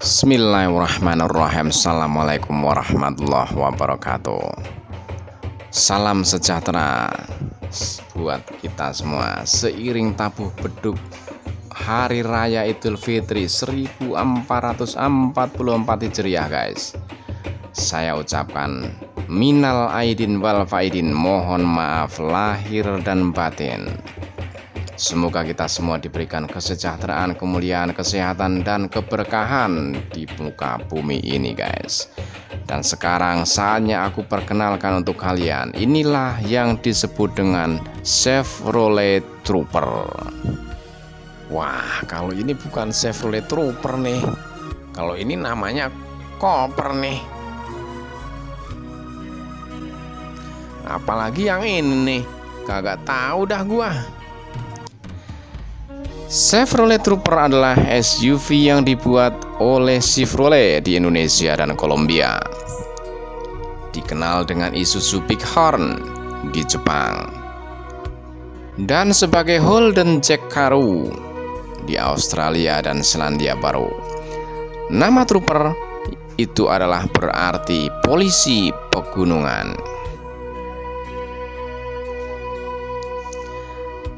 Bismillahirrahmanirrahim. Assalamualaikum warahmatullahi wabarakatuh. Salam sejahtera buat kita semua. Seiring tabuh beduk Hari Raya Idul Fitri 1444 Hijriah guys, saya ucapkan minal aidin wal faidin, mohon maaf lahir dan batin. Semoga kita semua diberikan kesejahteraan, kemuliaan, kesehatan, dan keberkahan di muka bumi ini guys. Dan sekarang saatnya aku perkenalkan untuk kalian. Inilah yang disebut dengan Chevrolet Trooper. Wah, kalau ini bukan Chevrolet Trooper nih. Kalau ini namanya Koper nih. Apalagi yang ini nih, kagak tahu dah gua. Chevrolet Trooper adalah SUV yang dibuat oleh Chevrolet di Indonesia dan Kolombia. Dikenal dengan Isuzu Bighorn di Jepang dan sebagai Holden Jack Karoo di Australia dan Selandia Baru. Nama Trooper itu adalah berarti polisi pegunungan.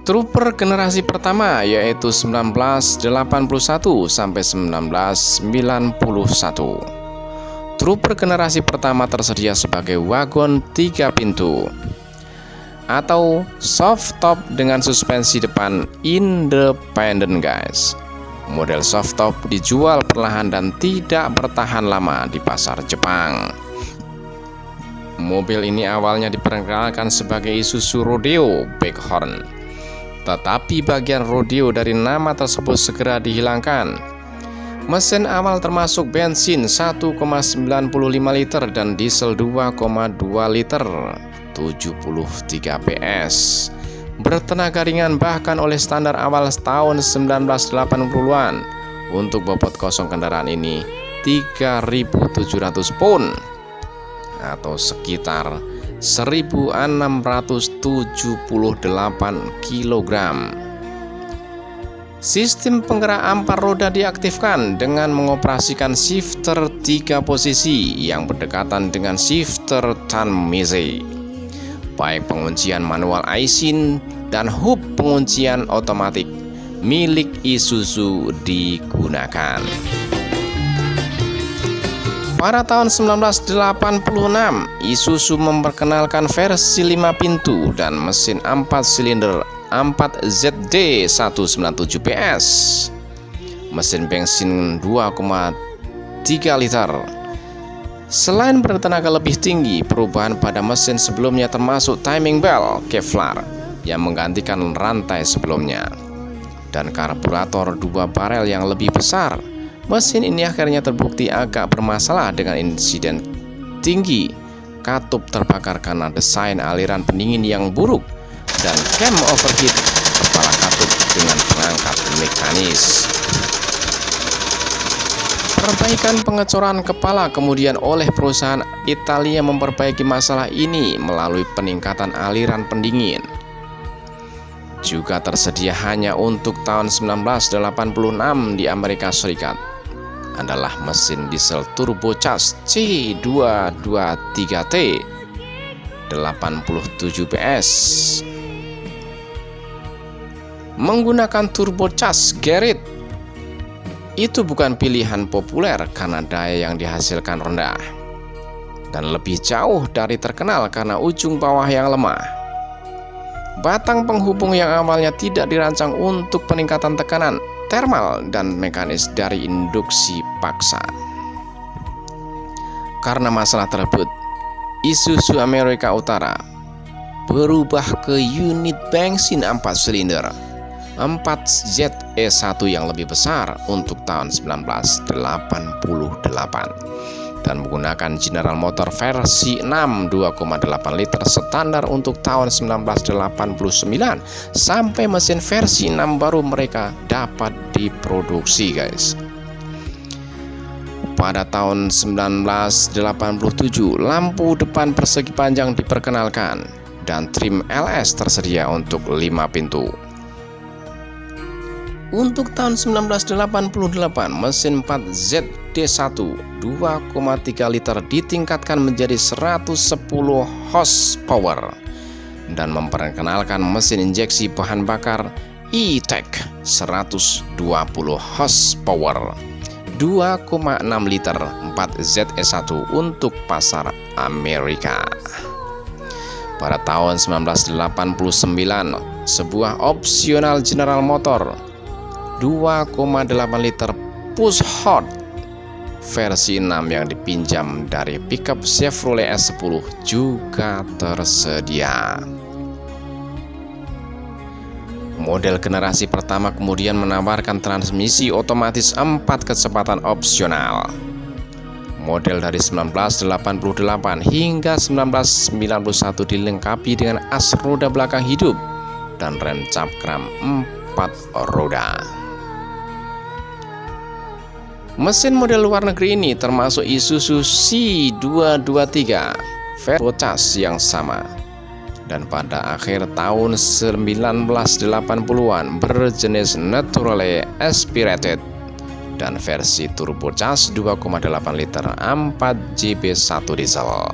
Trooper generasi pertama yaitu 1981 sampai 1991. Trooper generasi pertama tersedia sebagai wagon 3 pintu atau soft top dengan suspensi depan independen guys. Model soft top dijual perlahan dan tidak bertahan lama di pasar Jepang. Mobil ini awalnya diperkenalkan sebagai Isuzu Rodeo Bighorn, tetapi bagian rodeo dari nama tersebut segera dihilangkan. Mesin awal termasuk bensin 1,95 liter dan diesel 2,2 liter 73 PS. Bertenaga ringan bahkan oleh standar awal tahun 1980-an. Untuk bobot kosong kendaraan ini 3.700 pound atau sekitar 1.678 kg. Sistem penggerak 4 roda diaktifkan dengan mengoperasikan shifter 3 posisi yang berdekatan dengan shifter transmisi. Baik penguncian manual aisin dan hub penguncian otomatis milik Isuzu digunakan. Pada tahun 1986, Isuzu memperkenalkan versi 5 pintu dan mesin 4 silinder 4ZD 197 PS. Mesin bensin 2,3 liter. Selain bertenaga lebih tinggi, perubahan pada mesin sebelumnya termasuk timing belt Kevlar yang menggantikan rantai sebelumnya dan karburator 2 barel yang lebih besar. Mesin ini akhirnya terbukti agak bermasalah dengan insiden tinggi katup terbakar karena desain aliran pendingin yang buruk dan cam overheat kepala katup dengan pengangkat mekanis. Perbaikan pengecoran kepala kemudian oleh perusahaan Italia memperbaiki masalah ini melalui peningkatan aliran pendingin. Juga tersedia hanya untuk tahun 1986 di Amerika Serikat adalah mesin diesel turbocharged C223T 87 PS menggunakan turbocharged Garrett. Itu bukan pilihan populer karena daya yang dihasilkan rendah dan lebih jauh dari terkenal karena ujung bawah yang lemah. Batang penghubung yang awalnya tidak dirancang untuk peningkatan tekanan termal dan mekanis dari induksi paksa. Karena masalah tersebut, Isuzu Amerika Utara berubah ke unit bensin 4 silinder 4ZE1 yang lebih besar untuk tahun 1988 dan menggunakan General Motor versi 6 2,8 liter standar untuk tahun 1989 sampai mesin versi 6 baru mereka dapat diproduksi guys. Pada tahun 1987 lampu depan persegi panjang diperkenalkan dan trim LS tersedia untuk 5 pintu. Untuk tahun 1988, mesin 4ZD1 2,3 liter ditingkatkan menjadi 110 horsepower dan memperkenalkan mesin injeksi bahan bakar E-Tech 120 horsepower 2,6 liter 4ZE1 untuk pasar Amerika. Pada tahun 1989, sebuah opsional General Motor 2,8 liter push-hot versi 6 yang dipinjam dari pickup Chevrolet S10 juga tersedia. Model generasi pertama kemudian menawarkan transmisi otomatis 4 kecepatan opsional. Model dari 1988 hingga 1991 dilengkapi dengan as roda belakang hidup dan rem cakram 4 roda. Mesin model luar negeri ini termasuk Isuzu C223 versi yang sama, dan pada akhir tahun 1980-an berjenis naturally aspirated dan versi turbocharged 2,8 liter 4JB1 diesel.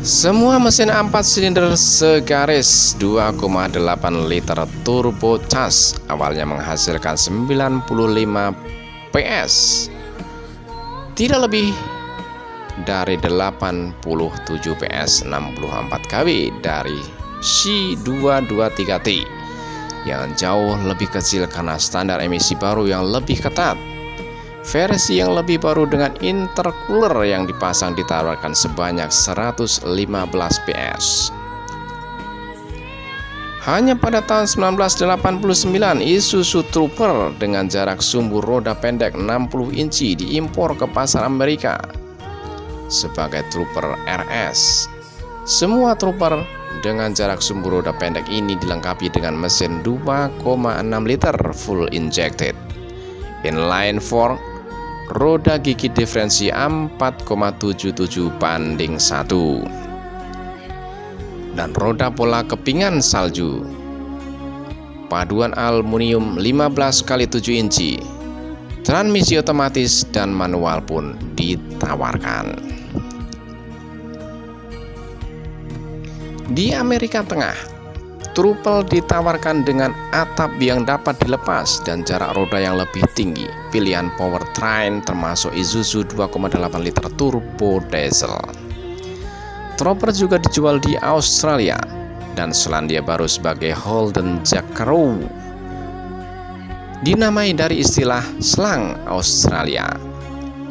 Semua mesin 4 silinder segaris 2,8 liter turbocharged awalnya menghasilkan 95 PS, tidak lebih dari 87 PS 64 kW dari C223T yang jauh lebih kecil karena standar emisi baru yang lebih ketat. Versi yang lebih baru dengan intercooler yang dipasang ditawarkan sebanyak 115 PS. Hanya pada tahun 1989, Isuzu Trooper dengan jarak sumbu roda pendek 60 inci diimpor ke pasar Amerika sebagai Trooper RS. Semua Trooper dengan jarak sumbu roda pendek ini dilengkapi dengan mesin 2,6 liter full injected inline 4, roda gigi diferensi 4,77 banding 1, dan roda pola kepingan salju paduan aluminium 15x7 inci. Transmisi otomatis dan manual pun ditawarkan. Di Amerika Tengah, Trooper ditawarkan dengan atap yang dapat dilepas dan jarak roda yang lebih tinggi. Pilihan powertrain termasuk Isuzu 2,8 liter turbo diesel. Trooper juga dijual di Australia dan Selandia Baru sebagai Holden Jackaroo, dinamai dari istilah slang Australia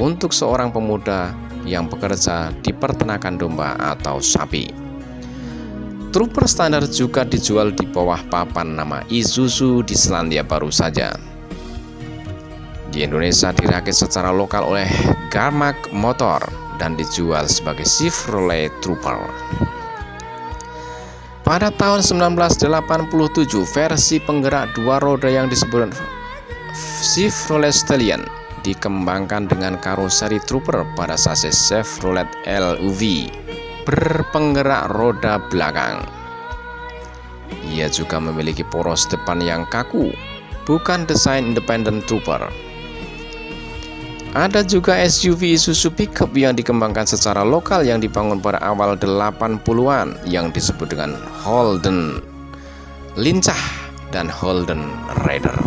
untuk seorang pemuda yang bekerja di peternakan domba atau sapi. Trooper standar juga dijual di bawah papan nama Isuzu di Selandia Baru saja. Di Indonesia dirakit secara lokal oleh Garmac Motor dan dijual sebagai Chevrolet Trooper. Pada tahun 1987, versi penggerak dua roda yang disebut Chevrolet Stallion dikembangkan dengan karoseri Trooper pada sasis Chevrolet LUV berpenggerak roda belakang. Ia juga memiliki poros depan yang kaku, bukan desain independent Trooper. Ada juga SUV Isuzu pickup yang dikembangkan secara lokal yang dibangun pada awal 80-an yang disebut dengan Holden Lincah dan Holden Raider.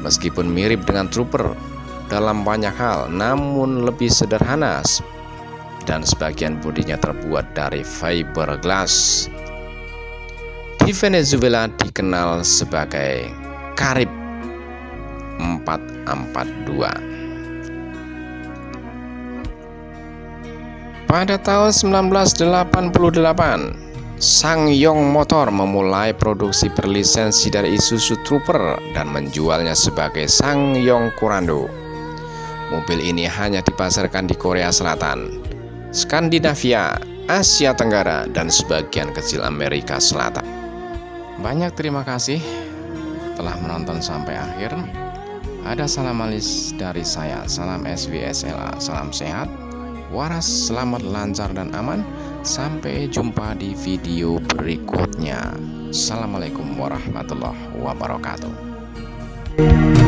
Meskipun mirip dengan Trooper dalam banyak hal, namun lebih sederhana dan sebagian bodinya terbuat dari fiberglass. Di Venezuela dikenal sebagai Carib 442. Pada tahun 1988, SsangYong Motor memulai produksi berlisensi dari Isuzu Trooper dan menjualnya sebagai SsangYong Corando. Mobil ini hanya dipasarkan di Korea Selatan, Skandinavia, Asia Tenggara, dan sebagian kecil Amerika Selatan. Banyak terima kasih telah menonton sampai akhir. Ada salam manis dari saya, salam SWSLA, salam sehat, waras, selamat, lancar, dan aman. Sampai jumpa di video berikutnya. Assalamualaikum warahmatullahi wabarakatuh.